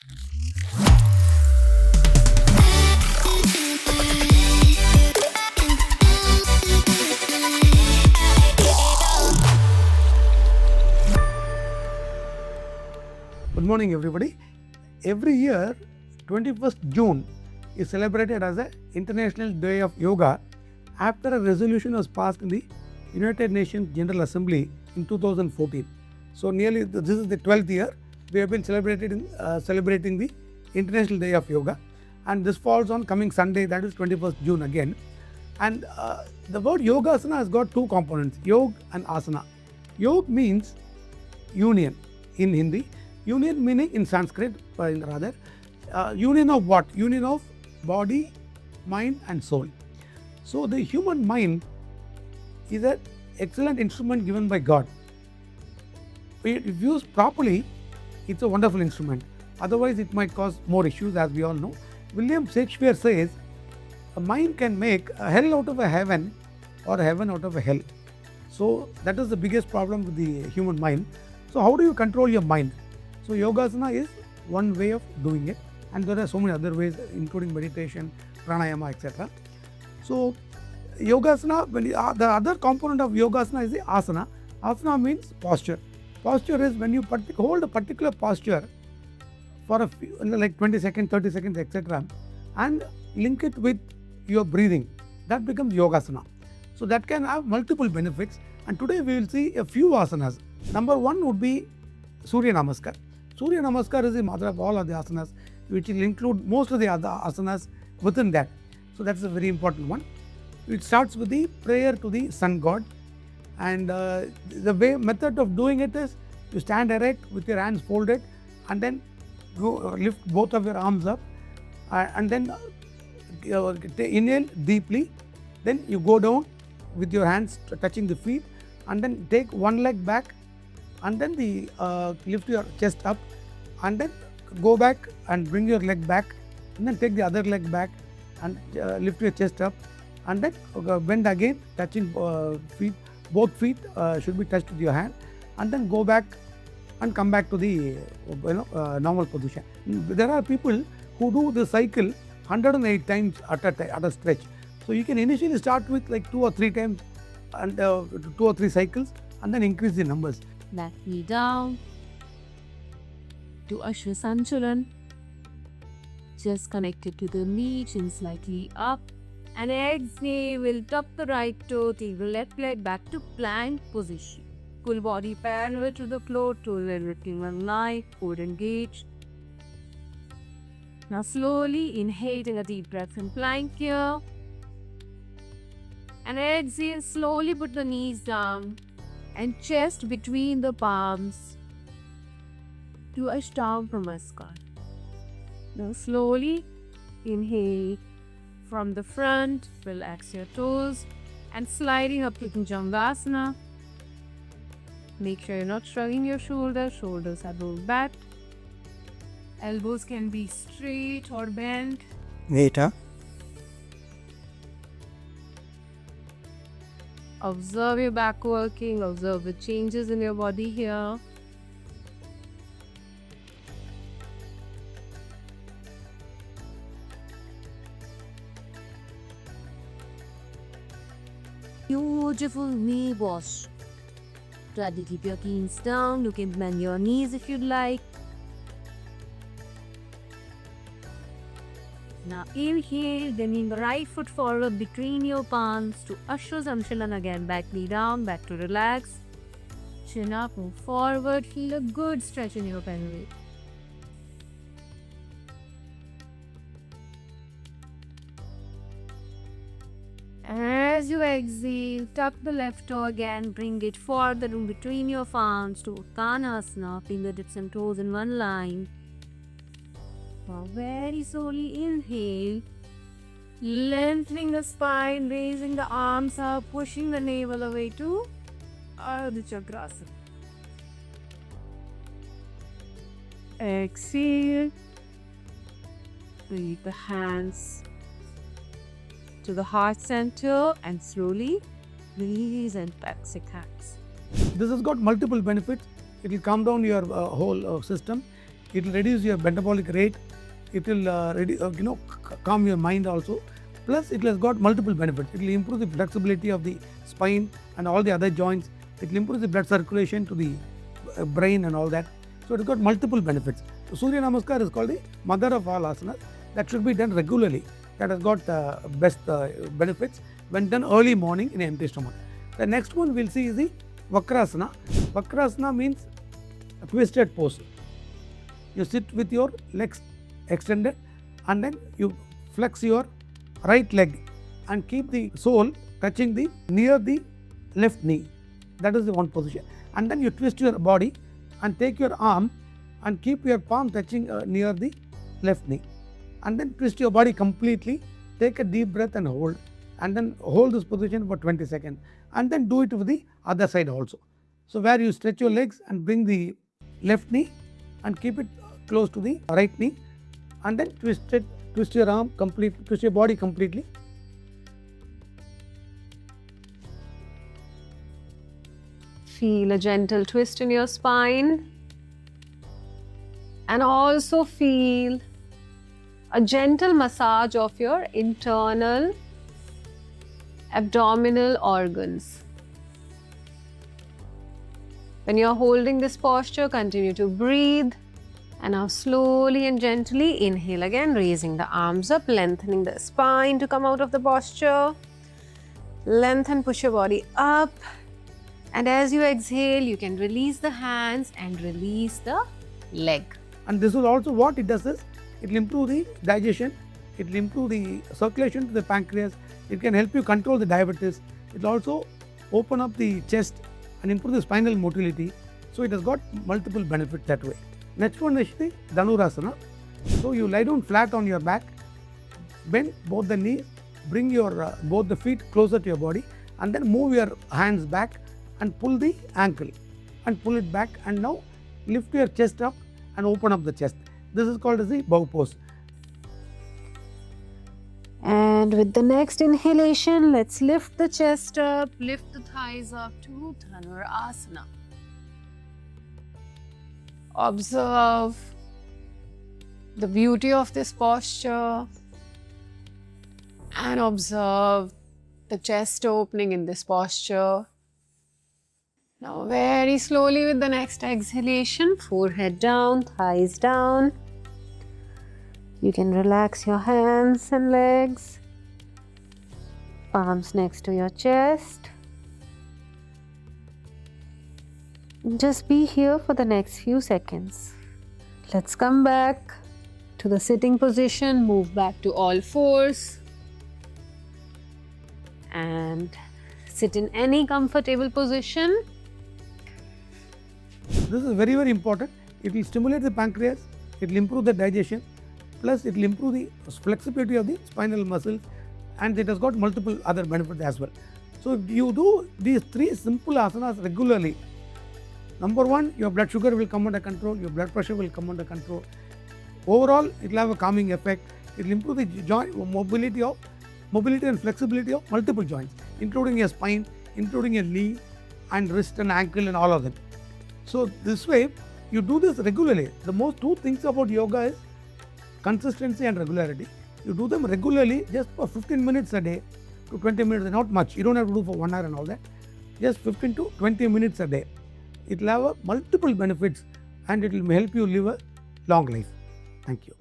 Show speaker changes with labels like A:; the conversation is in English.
A: Good morning, everybody. Every year, 21st June is celebrated as the International Day of Yoga after a resolution was passed in the United Nations General Assembly in 2014. So nearly this is the 12th year we have been celebrating the International Day of Yoga, and this falls on coming Sunday, that is 21st June again. And the word Yogasana has got two components, Yog and Asana. Yog means union in Hindi. Union meaning in Sanskrit, rather, union of what? Union of body, mind and soul. So the human mind is an excellent instrument given by God. If used properly, it's a wonderful instrument. Otherwise, it might cause more issues, as we all know. William Shakespeare says, a mind can make a hell out of a heaven or a heaven out of a hell. So that is the biggest problem with the human mind. So how do you control your mind? So Yogasana is one way of doing it, and there are so many other ways, including meditation, pranayama, etc. So Yogasana, the other component of Yogasana is the Asana. Asana means posture. Posture is when you hold a particular posture for a few, like 20 seconds, 30 seconds, etc. and link it with your breathing. That becomes Yogasana. So that can have multiple benefits, and today we will see a few asanas. Number one would be Surya Namaskar. Surya Namaskar is the mother of all of the asanas, which will include most of the other asanas within that. So that's a very important one. It starts with the prayer to the sun god, and the method of doing it is you stand erect with your hands folded, and then lift both of your arms up, and then inhale deeply. Then you go down with your hands touching the feet, and then take one leg back, and then lift your chest up, and then go back and bring your leg back, and then take the other leg back and lift your chest up, and then bend again, touching feet. Both feet should be touched with your hand, and then go back and come back to the normal position. There are people who do the cycle 108 times at a stretch. So you can initially start with like 2 or 3 times and 2 or 3 cycles, and then increase the numbers.
B: Back knee down to Ashwa Sanchalan. Just connected to the knee, chin slightly up. And exhale, we'll tuck the right toe, take the left leg back to plank position. Full body parallel to the floor, toe lifting one line, core engaged. Now slowly inhale, take a deep breath in plank here. And exhale, slowly put the knees down and chest between the palms to Ashtanga Namaskar. Now slowly inhale from the front, relax your toes and sliding up to Bhujangasana. Make sure you're not shrugging your shoulders are rolled back. Elbows can be straight or bent.
C: Later.
B: Observe your back working, observe the changes in your body here. Beautiful knee wash. Try to keep your knees down. You can bend your knees if you'd like. Now inhale, bending the right foot forward between your palms to Ashwa Sanchalan again. Back knee down, back to relax. Chin up, move forward. Feel a good stretch in your pelvis. As you exhale, tuck the left toe again, bring it further in between your palms to Uttanasana, fingertips and toes in one line. Now very slowly inhale, lengthening the spine, raising the arms up, pushing the navel away to Ardha Chakrasana. Exhale, bring the hands to the heart center and slowly release and back six hands.
A: This has got multiple benefits. It will calm down your whole system. it will reduce your metabolic rate, it will calm your mind also. Plus it has got multiple benefits. It will improve the flexibility of the spine and all the other joints. It will improve the blood circulation to the brain and all that. So it has got multiple benefits. So Surya Namaskar is called the mother of all asanas. That should be done regularly. That has got best benefits when done early morning in empty stomach. The next one we'll see is the Vakrasana. Vakrasana means a twisted pose. You sit with your legs extended and then you flex your right leg and keep the sole touching the near the left knee. That is the one position. And then you twist your body and take your arm and keep your palm touching near the left knee. And then twist your body completely, take a deep breath and hold. And then hold this position for 20 seconds. And then do it with the other side also. So where you stretch your legs and bring the left knee and keep it close to the right knee. And then twist your arm completely, twist your body completely.
B: Feel a gentle twist in your spine. And also feel a gentle massage of your internal abdominal organs. When you are holding this posture, continue to breathe. And now slowly and gently inhale again, raising the arms up, lengthening the spine to come out of the posture. Lengthen, push your body up. And as you exhale, you can release the hands and release the leg.
A: And this will also, what it does is, it will improve the digestion, it will improve the circulation to the pancreas, it can help you control the diabetes, it will also open up the chest and improve the spinal motility. So it has got multiple benefits that way. Next one is the Dhanurasana. So you lie down flat on your back, bend both the knees, bring your both the feet closer to your body, and then move your hands back and pull the ankle and pull it back, and now lift your chest up and open up the chest. This is called as the bow pose.
B: And with the next inhalation, let's lift the chest up, lift the thighs up to Dhanurasana. Observe the beauty of this posture and observe the chest opening in this posture. Now very slowly with the next exhalation, forehead down, thighs down. You can relax your hands and legs, palms next to your chest. Just be here for the next few seconds. Let's come back to the sitting position, move back to all fours and sit in any comfortable position.
A: This is very, very important. It will stimulate the pancreas, it will improve the digestion, plus it will improve the flexibility of the spinal muscles, and it has got multiple other benefits as well. So if you do these three simple asanas regularly, number one, your blood sugar will come under control, your blood pressure will come under control. Overall, it will have a calming effect. It will improve the joint mobility and flexibility of multiple joints, including your spine, including your knee and wrist and ankle and all of them. So this way, you do this regularly. The most two things about yoga is consistency and regularity. You do them regularly, just for 15 minutes a day to 20 minutes, not much. You don't have to do for 1 hour and all that. Just 15 to 20 minutes a day. It will have multiple benefits and it will help you live a long life. Thank you.